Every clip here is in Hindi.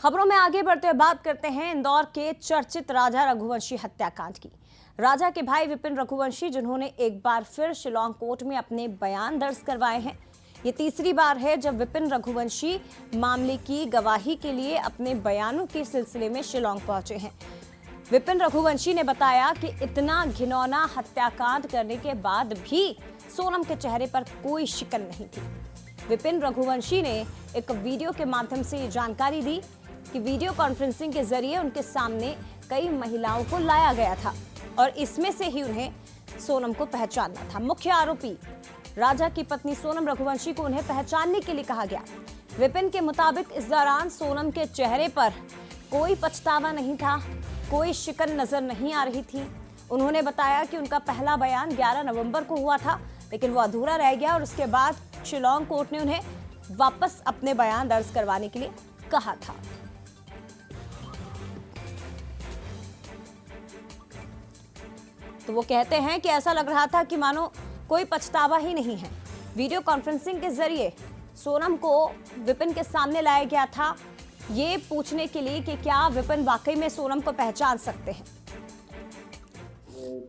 खबरों में आगे बढ़ते हुए बात करते हैं इंदौर के चर्चित राजा रघुवंशी हत्याकांड की। राजा के भाई विपिन रघुवंशी जिन्होंने एक बार फिर शिलांग कोर्ट में अपने बयान दर्ज करवाए हैं। ये तीसरी बार है जब विपिन रघुवंशी मामले की गवाही के लिए अपने बयानों के सिलसिले में शिलांग पहुंचे हैं। विपिन रघुवंशी ने बताया कि इतना घिनौना हत्याकांड करने के बाद भी सोनम के चेहरे पर कोई शिकन नहीं थी। विपिन रघुवंशी ने एक वीडियो के माध्यम से ये जानकारी दी कि वीडियो कॉन्फ्रेंसिंग के जरिए उनके सामने कई महिलाओं को लाया गया था और इसमें से ही उन्हें सोनम को पहचानना था। मुख्य आरोपी राजा की पत्नी सोनम रघुवंशी को उन्हें पहचानने के लिए कहा गया। विपिन के मुताबिक इस दौरान सोनम के चेहरे पर कोई पछतावा नहीं था, कोई शिकन नजर नहीं आ रही थी। उन्होंने बताया कि उनका पहला बयान 11 नवंबर को हुआ था, लेकिन वो अधूरा रह गया और उसके बाद शिलांग कोर्ट ने उन्हें वापस अपने बयान दर्ज करवाने के लिए कहा था। तो वो कहते हैं कि ऐसा लग रहा था कि मानो कोई पछतावा ही नहीं है। वीडियो कॉन्फ्रेंसिंग के जरिए सोनम को विपिन के सामने लाया गया था, ये पूछने के लिए कि क्या विपिन वाकई में सोनम को पहचान सकते हैं।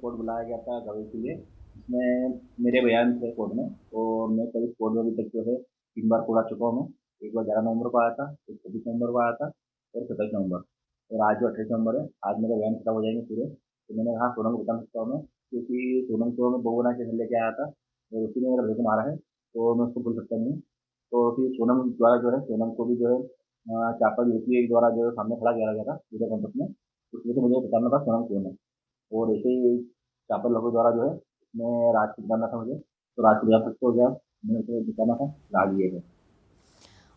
कोर्ट बुलाया गया था गवाही के लिए, इसमें मेरे बयान थे कोर्ट में। तो मैं कभी कोर्ट में अभी तक जो है 3 बार कोर्ट आ चुका हूँ। मैं एक बार 11 नवंबर को आया था, एक 26 नवंबर को आया था और 27 नवंबर, और आज जो 28 नवंबर है, आज मेरे बयान खत्म हो जाएंगे पूरे। तो मैंने कहा सोनम को बता सकता हूँ मैं, क्योंकि सोनम को मैं बहू बना के घर लेके आया था और उसी ने मेरा भैया मारा है, तो मैं उसको भूल सकता नहीं। तो फिर सोनम द्वारा जो है, सोनम को भी जो है चापा यूपी के द्वारा जो है सामने खड़ा किया गया था वीडियो कॉन्फ्रेंस में। उसमें तो मुझे बताना था सोनम कौन है, और ऐसे ही चापा लोगों द्वारा जो है उसमें राज को बताना था मुझे, तो राज को बता सकते हो गया, मैंने उसे बताना था, राज ये है।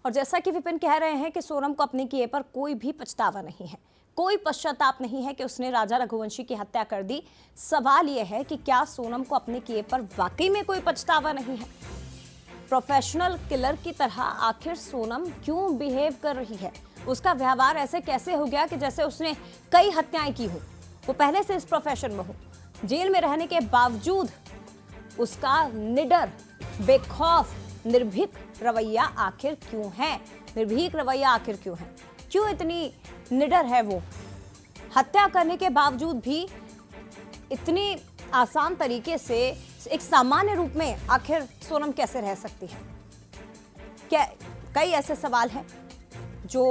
और जैसा कि विपिन कह रहे हैं कि सोनम को अपने किए पर कोई भी पछतावा नहीं है, कोई पश्चाताप नहीं है कि उसने राजा रघुवंशी की हत्या कर दी। सवाल यह है कि क्या सोनम को अपने किए पर वाकई में कोई पछतावा नहीं है। प्रोफेशनल किलर की तरह आखिर सोनम क्यों बिहेव कर रही है। उसका व्यवहार ऐसे कैसे हो गया कि जैसे उसने कई हत्याएं की हो, वो पहले से इस प्रोफेशन में हो। जेल में रहने के बावजूद उसका निडर, बेखौफ, निर्भीक रवैया आखिर क्यों है। निर्भीक रवैया आखिर क्यों है, क्यों इतनी निडर है वो। हत्या करने के बावजूद भी इतनी आसान तरीके से एक सामान्य रूप में आखिर सोनम कैसे रह सकती है। क्या कई ऐसे सवाल हैं जो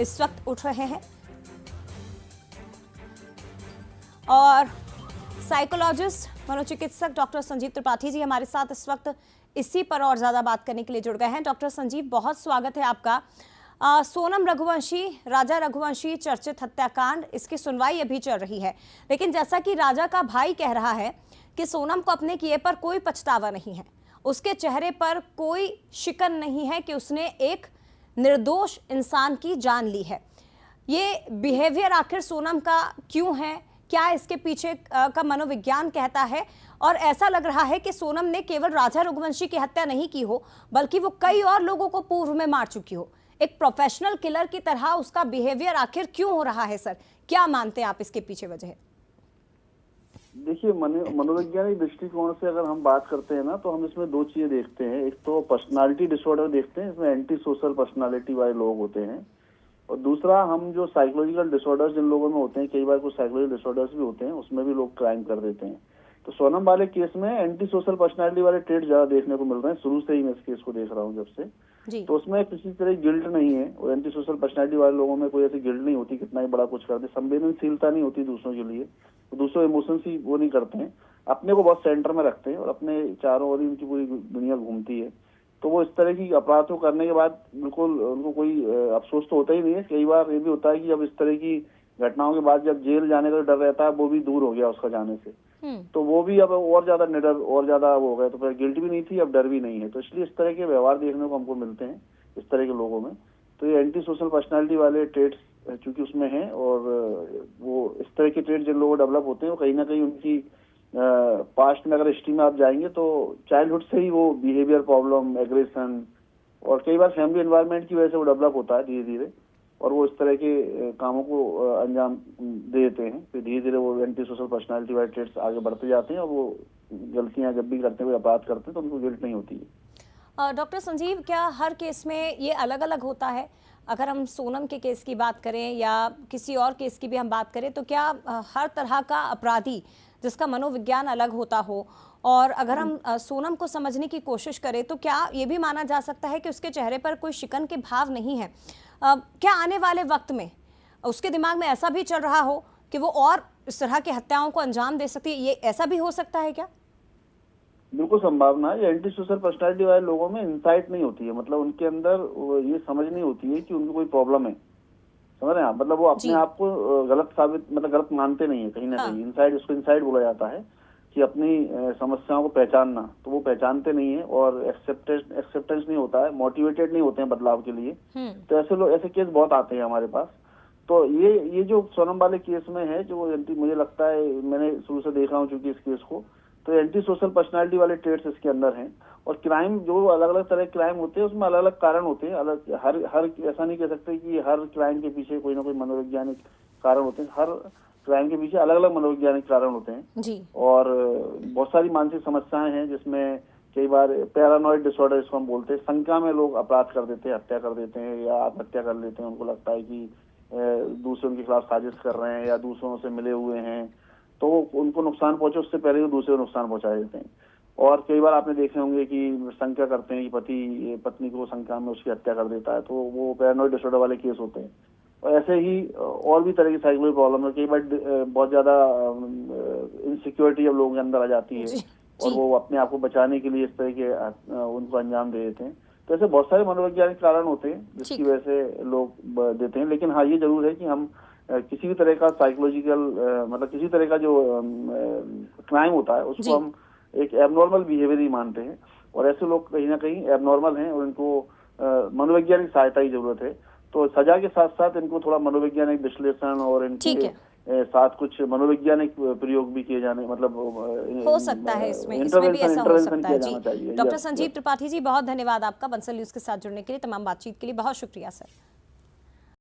इस वक्त उठ रहे हैं और साइकोलॉजिस्ट मनोचिकित्सक डॉक्टर संजीव त्रिपाठी जी हमारे साथ इस वक्त इसी पर और ज्यादा बात करने के लिए जुड़ गए हैं। डॉक्टर संजीव, बहुत स्वागत है आपका। सोनम रघुवंशी, राजा रघुवंशी चर्चित हत्याकांड, इसकी सुनवाई अभी चल रही है, लेकिन जैसा कि राजा का भाई कह रहा है कि सोनम को अपने किए पर कोई पछतावा नहीं है, उसके चेहरे पर कोई शिकन नहीं है कि उसने एक निर्दोष इंसान की जान ली है। ये बिहेवियर आखिर सोनम का क्यों है, क्या इसके पीछे का मनोविज्ञान कहता है। और ऐसा लग रहा है कि सोनम ने केवल राजा रघुवंशी की हत्या नहीं की हो, बल्कि वो कई और लोगों को पूर्व में मार चुकी हो। एक प्रोफेशनल किलर की तरह उसका बिहेवियर आखिर क्यों हो रहा है। सर, क्या मानते हैं आप इसके पीछे वजह। देखिए, मनोवैज्ञानिक दृष्टिकोण से अगर हम बात करते हैं ना, तो हम इसमें दो चीजें देखते हैं। एक तो पर्सनालिटी डिसऑर्डर देखते हैं, इसमें एंटी सोशल पर्सनालिटी वाले लोग होते हैं, और दूसरा हम जो साइकोलॉजिकल डिसऑर्डर्स जिन लोगों में होते हैं, कई बार कुछ साइकोलॉजिकल डिसऑर्डर्स भी होते हैं, उसमें भी लोग क्राइम कर देते हैं। तो सोनम वाले केस में एंटी सोशल पर्सनालिटी वाले ट्रेड ज्यादा देखने को मिल रहे हैं। शुरू से ही मैं इस केस को देख रहा हूँ जब से, तो उसमें किसी तरह गिल्ट नहीं है, और एंटी सोशल पर्सनालिटी वाले लोगों में कोई ऐसी गिल्ट नहीं होती, कितना ही बड़ा कुछ कर दे, संवेदनशीलता नहीं होती दूसरों के लिए, तो दूसरों इमोशंस ही वो नहीं करते हैं, अपने को बहुत सेंटर में रखते हैं और अपने चारों ओर ही उनकी पूरी दुनिया घूमती है। तो वो इस तरह की अपराध को करने के बाद बिल्कुल उनको कोई अफसोस तो होता ही नहीं है। कई बार ये भी होता है कि अब इस तरह की घटनाओं के बाद जब जेल जाने का डर रहता है, वो भी दूर हो गया उसका जाने से, तो वो भी अब और ज्यादा निडर और ज्यादा वो हो गया। तो फिर गिल्ट भी नहीं थी, अब डर भी नहीं है। तो इसलिए इस तरह के व्यवहार देखने को हमको मिलते हैं इस तरह के लोगों में। तो ये एंटी सोशल पर्सनालिटी वाले ट्रेड्स चूंकि उसमें हैं, और वो इस तरह के ट्रेड जिन लोगों को डेवलप होते हैं, वो कहीं ना कहीं उनकी पास्ट में अगर हिस्ट्री में आप जाएंगे तो चाइल्डहुड से ही वो बिहेवियर प्रॉब्लम, एग्रेशन, और कई बार फैमिली एनवायरनमेंट की वजह से वो डेवलप होता है धीरे धीरे, और वो इस तरह के कामों को अंजाम दे देते हैं। फिर धीरे धीरे वो एंटी सोशल पर्सनालिटी वाले ट्रेड्स आगे बढ़ते जाते हैं, और वो गलतियां जब भी करते हुए अपराध करते हैं तो उनको गिल्ट नहीं होती है। डॉक्टर संजीव, क्या हर केस में ये अलग अलग होता है? अगर हम सोनम के केस की बात करें या किसी और केस की भी हम बात करें, तो क्या हर तरह का अपराधी जिसका मनोविज्ञान अलग होता हो, और अगर हम सोनम को समझने की कोशिश करें तो क्या ये भी माना जा सकता है कि उसके चेहरे पर कोई शिकन के भाव नहीं है? क्या आने वाले वक्त में उसके दिमाग में ऐसा भी चल रहा हो कि वो और इस तरह की हत्याओं को अंजाम दे सकती है? ये ऐसा भी हो सकता है क्या? बिल्कुल संभावना है। ये एंटी सोशल पर्सनालिटी वाले लोगों में इंसाइट नहीं होती है, मतलब उनके अंदर ये समझ नहीं होती है कि उनको कोई प्रॉब्लम है। समझ रहे हैं आप? मतलब वो अपने जी। आप को गलत साबित, मतलब गलत मानते नहीं है कहीं ना हाँ। कहीं। इंसाइट, उसको इंसाइट बोला जाता है कि अपनी समस्याओं को पहचानना, तो वो पहचानते नहीं है और एक्सेप्टेंस नहीं होता है, मोटिवेटेड नहीं होते हैं बदलाव के लिए। तो ऐसे लोग, ऐसे केस बहुत आते हैं हमारे पास। तो ये जो सोनम वाले केस में है, जो मुझे लगता है, मैंने शुरू से देखा हूँ चूंकि इस केस को, तो एंटी सोशल पर्सनालिटी वाले ट्रेट्स इसके अंदर हैं। और क्राइम, जो अलग अलग तरह के क्राइम होते हैं उसमें अलग अलग कारण होते हैं। अलग हर ऐसा नहीं कह सकते कि हर क्राइम के पीछे कोई ना कोई मनोवैज्ञानिक कारण होते हैं। हर क्राइम के पीछे अलग अलग मनोवैज्ञानिक कारण होते हैं जी। और बहुत सारी मानसिक समस्याएं हैं, जिसमें कई बार पैरानॉइड डिसऑर्डर इसको हम बोलते हैं, शंका में लोग अपराध कर देते हैं, हत्या कर देते हैं या आत्महत्या कर लेते हैं। उनको लगता है कि दूसरों के खिलाफ साजिश कर रहे हैं या दूसरों से मिले हुए हैं, तो उनको नुकसान पहुंचे उससे पहले वो दूसरे को नुकसान पहुंचा देते हैं। और कई बार आपने देखे होंगे कि शंका करते हैं कि पति पत्नी को शंका में उसकी हत्या कर देता है, तो वो पैरानॉइड डिसऑर्डर वाले केस होते हैं। और ऐसे ही और भी तरह की साइकोलॉजिकल प्रॉब्लम है। कई बार बहुत ज्यादा इनसिक्योरिटी अब लोगों के अंदर आ जाती है जी। और जी। वो अपने आप को बचाने के लिए इस तरह के उनको अंजाम दे देते हैं। तो ऐसे बहुत सारे मनोवैज्ञानिक कारण होते हैं जिसकी ठीक। वजह से लोग देते हैं। लेकिन हाँ, ये जरूर है कि हम किसी भी तरह का साइकोलॉजिकल, मतलब किसी तरह का जो क्राइम होता है जी। उसको हम एक एबनॉर्मल बिहेवियर ही मानते हैं। और ऐसे लोग कहीं ना कहीं एबनॉर्मल हैं और इनको मनोवैज्ञानिक सहायता की जरूरत है। तो सजा के साथ साथ इनको थोड़ा मनोवैज्ञानिक विश्लेषण और ठीक इनके है। साथ कुछ मनोवैज्ञानिक प्रयोग भी किए जाने, मतलब हो सकता है इसमें भी ऐसा हो सकता है। किया जी। जाना चाहिए। Doctor yes, Sanjeev yes. Tripathi ji, बहुत धन्यवाद आपका बंसल न्यूज के साथ जुड़ने के लिए, तमाम बातचीत के लिए बहुत शुक्रिया सर।